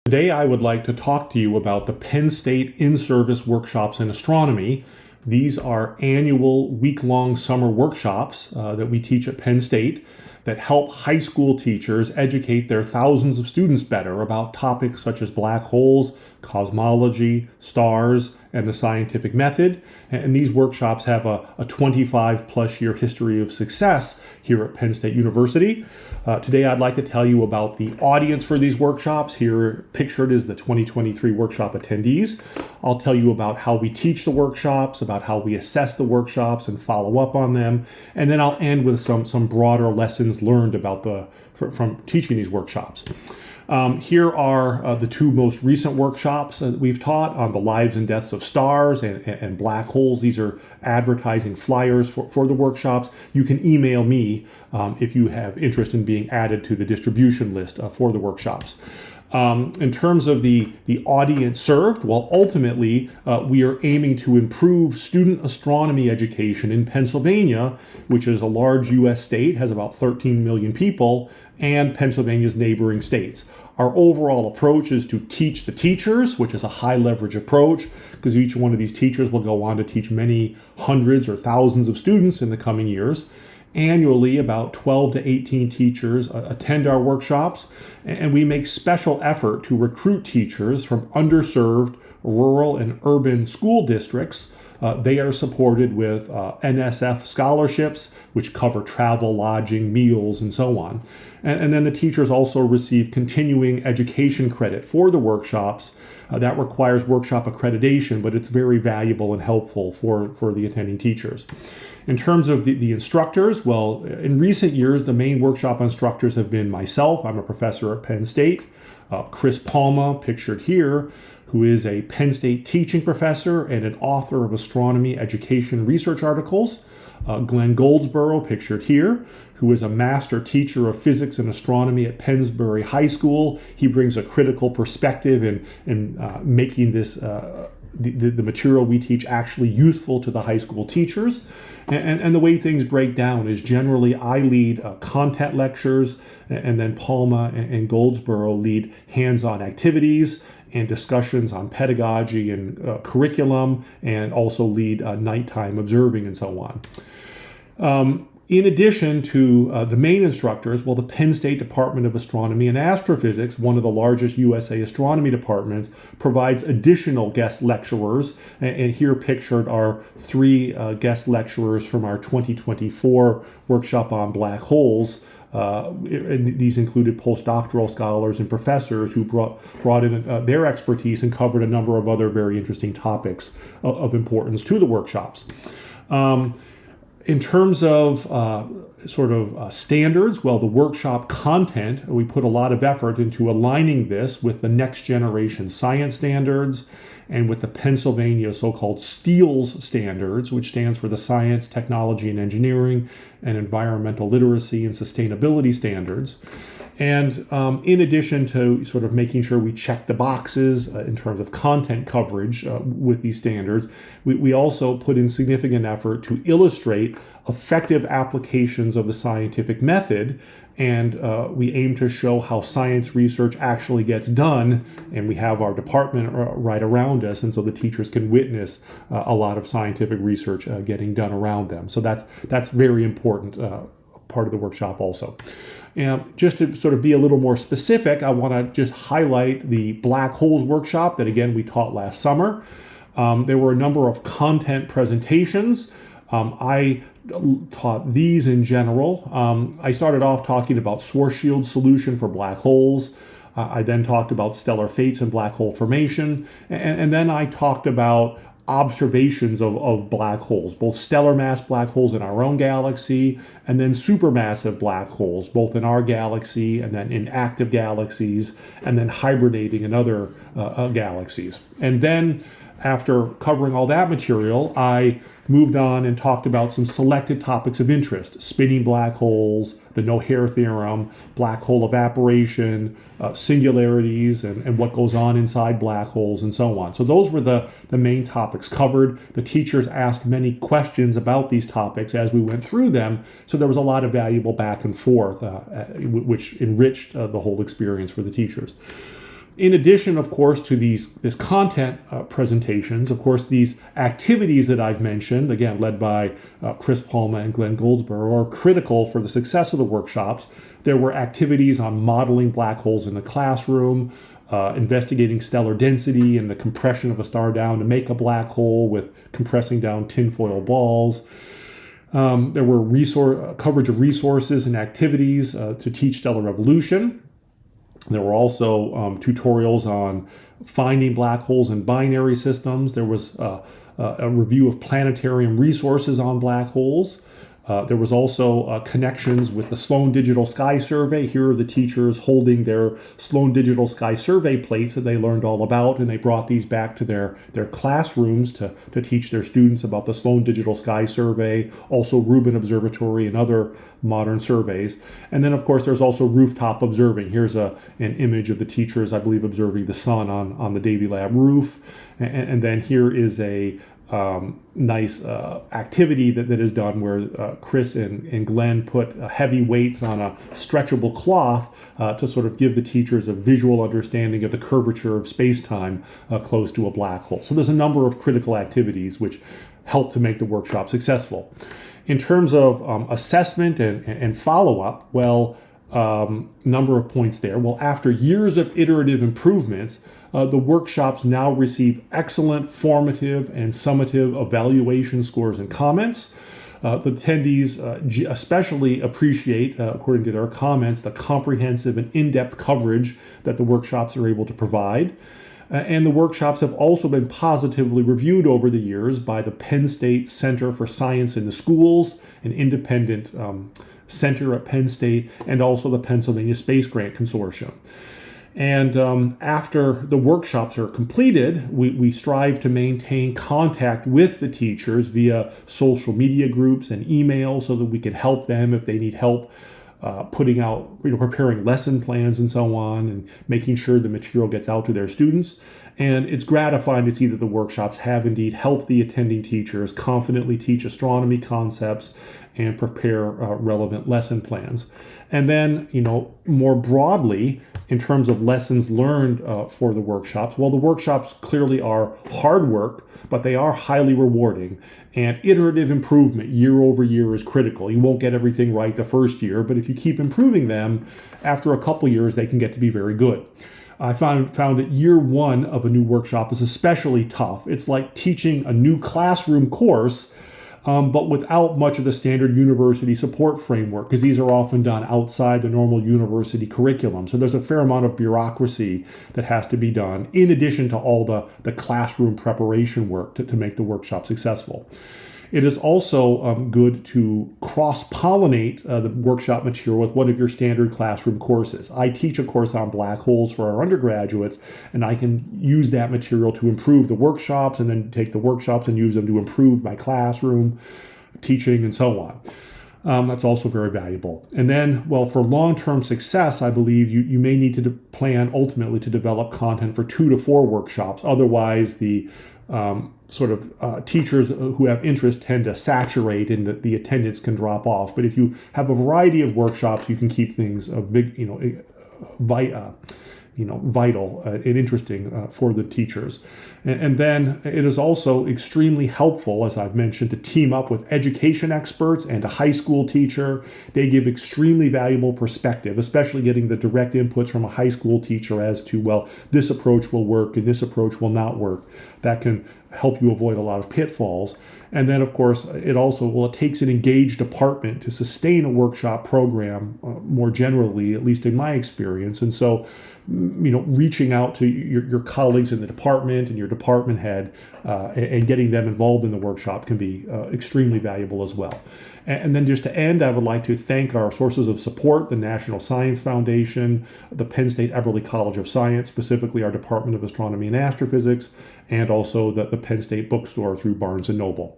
Today I would like to talk to you about the Penn State In-Service Workshops in Astronomy. These are annual week-long summer workshops that we teach at Penn State that help high school teachers educate their thousands of students better about topics such as black holes, cosmology, stars, and the scientific method. And these workshops have a 25-plus year history of success here at Penn State University. Today I'd like to tell you about the audience for these workshops. Here pictured is the 2023 workshop attendees. I'll tell you about how we teach the workshops, about how we assess the workshops and follow up on them, and then I'll end with some broader lessons learned about from teaching these workshops. Here are the two most recent workshops that we've taught on the lives and deaths of stars and black holes. These are advertising flyers for the workshops. You can email me if you have interest in being added to the distribution list for the workshops. In terms of the audience served, well, ultimately, we are aiming to improve student astronomy education in Pennsylvania, which is a large U.S. state, has about 13 million people, and Pennsylvania's neighboring states. Our overall approach is to teach the teachers, which is a high leverage approach, because each one of these teachers will go on to teach many hundreds or thousands of students in the coming years. Annually, about 12 to 18 teachers attend our workshops, and we make special effort to recruit teachers from underserved rural and urban school districts. They are supported with NSF scholarships, which cover travel, lodging, meals, and so on. And then the teachers also receive continuing education credit for the workshops. That requires workshop accreditation, but it's very valuable and helpful for the attending teachers. In terms of the instructors, well, in recent years, the main workshop instructors have been myself. I'm a professor at Penn State. Chris Palma, pictured here, who is a Penn State teaching professor and an author of astronomy education research articles. Glenn Goldsboro, pictured here, who is a master teacher of physics and astronomy at Pennsbury High School. He brings a critical perspective in making this the material we teach actually useful to the high school teachers. And the way things break down is generally I lead content lectures, and then Palma and Goldsboro lead hands-on activities and discussions on pedagogy and curriculum, and also lead nighttime observing and so on. In addition to the main instructors, well, the Penn State Department of Astronomy and Astrophysics, one of the largest USA astronomy departments, provides additional guest lecturers. And here pictured are three guest lecturers from our 2024 workshop on black holes. And these included postdoctoral scholars and professors who brought in their expertise and covered a number of other very interesting topics of importance to the workshops. In terms of standards, well, the workshop content, we put a lot of effort into aligning this with the next generation science standards and with the Pennsylvania so-called STEELS standards, which stands for the Science, Technology, and Engineering and Environmental Literacy and Sustainability standards. And in addition to sort of making sure we check the boxes in terms of content coverage with these standards, we also put in significant effort to illustrate effective applications of the scientific method. And we aim to show how science research actually gets done. And we have our department right around us. And so the teachers can witness a lot of scientific research getting done around them. So that's very important part of the workshop also. And just to sort of be a little more specific, I want to just highlight the black holes workshop that, again, we taught last summer. There were a number of content presentations. I taught these in general. I started off talking about source shield solution for black holes. I then talked about stellar fates and black hole formation. And then I talked about observations of black holes, both stellar mass black holes in our own galaxy, and then supermassive black holes, both in our galaxy and then in active galaxies, and then hibernating in other galaxies. And then after covering all that material, I moved on and talked about some selected topics of interest: spinning black holes, the no-hair theorem, black hole evaporation, singularities, and what goes on inside black holes, and so on. So those were the main topics covered. The teachers asked many questions about these topics as we went through them, so there was a lot of valuable back and forth, which enriched the whole experience for the teachers. In addition, of course, to this content presentations, of course, these activities that I've mentioned, again, led by Chris Palma and Glenn Goldsborough, are critical for the success of the workshops. There were activities on modeling black holes in the classroom, investigating stellar density and the compression of a star down to make a black hole with compressing down tinfoil balls. There were coverage of resources and activities to teach stellar evolution. There were also tutorials on finding black holes in binary systems. There was a review of planetarium resources on black holes. There was also connections with the Sloan Digital Sky Survey. Here are the teachers holding their Sloan Digital Sky Survey plates that they learned all about, and they brought these back to their classrooms to teach their students about the Sloan Digital Sky Survey, also Rubin Observatory and other modern surveys. And then, of course, there's also rooftop observing. Here's an image of the teachers, I believe, observing the sun on the Davy Lab roof. And then here is a nice activity that is done where Chris and Glenn put heavy weights on a stretchable cloth to sort of give the teachers a visual understanding of the curvature of space-time close to a black hole. So there's a number of critical activities which help to make the workshop successful. In terms of assessment and follow-up, well, number of points there. Well, after years of iterative improvements, the workshops now receive excellent formative and summative evaluation scores and comments. The attendees especially appreciate, according to their comments, the comprehensive and in-depth coverage that the workshops are able to provide. And the workshops have also been positively reviewed over the years by the Penn State Center for Science in the Schools, an independent center at Penn State, and also the Pennsylvania Space Grant Consortium. And after the workshops are completed, we strive to maintain contact with the teachers via social media groups and email so that we can help them if they need help putting out, preparing lesson plans and so on, and making sure the material gets out to their students. And it's gratifying to see that the workshops have indeed helped the attending teachers confidently teach astronomy concepts and prepare relevant lesson plans. And then, more broadly, in terms of lessons learned for the workshops, well, the workshops clearly are hard work, but they are highly rewarding. And iterative improvement year over year is critical. You won't get everything right the first year, but if you keep improving them, after a couple years, they can get to be very good. I found that year one of a new workshop is especially tough. It's like teaching a new classroom course, but without much of the standard university support framework, because these are often done outside the normal university curriculum. So there's a fair amount of bureaucracy that has to be done, in addition to all the classroom preparation work to make the workshop successful. It is also good to cross-pollinate the workshop material with one of your standard classroom courses. I teach a course on black holes for our undergraduates, and I can use that material to improve the workshops and then take the workshops and use them to improve my classroom teaching and so on. That's also very valuable. And then, well, for long-term success, I believe you may need to plan ultimately to develop content for 2 to 4 workshops. Otherwise, the teachers who have interest tend to saturate and the attendance can drop off. But if you have a variety of workshops, you can keep things vital and interesting for the teachers. And then it is also extremely helpful, as I've mentioned, to team up with education experts and a high school teacher. They give extremely valuable perspective, especially getting the direct inputs from a high school teacher as to, well, this approach will work and this approach will not work. That can help you avoid a lot of pitfalls. And then, of course, it takes an engaged department to sustain a workshop program more generally, at least in my experience. And so, reaching out to your colleagues in the department and your department head and getting them involved in the workshop can be extremely valuable as well. And then just to end, I would like to thank our sources of support, the National Science Foundation, the Penn State Eberly College of Science, specifically our Department of Astronomy and Astrophysics, and also the Penn State Bookstore through Barnes & Noble.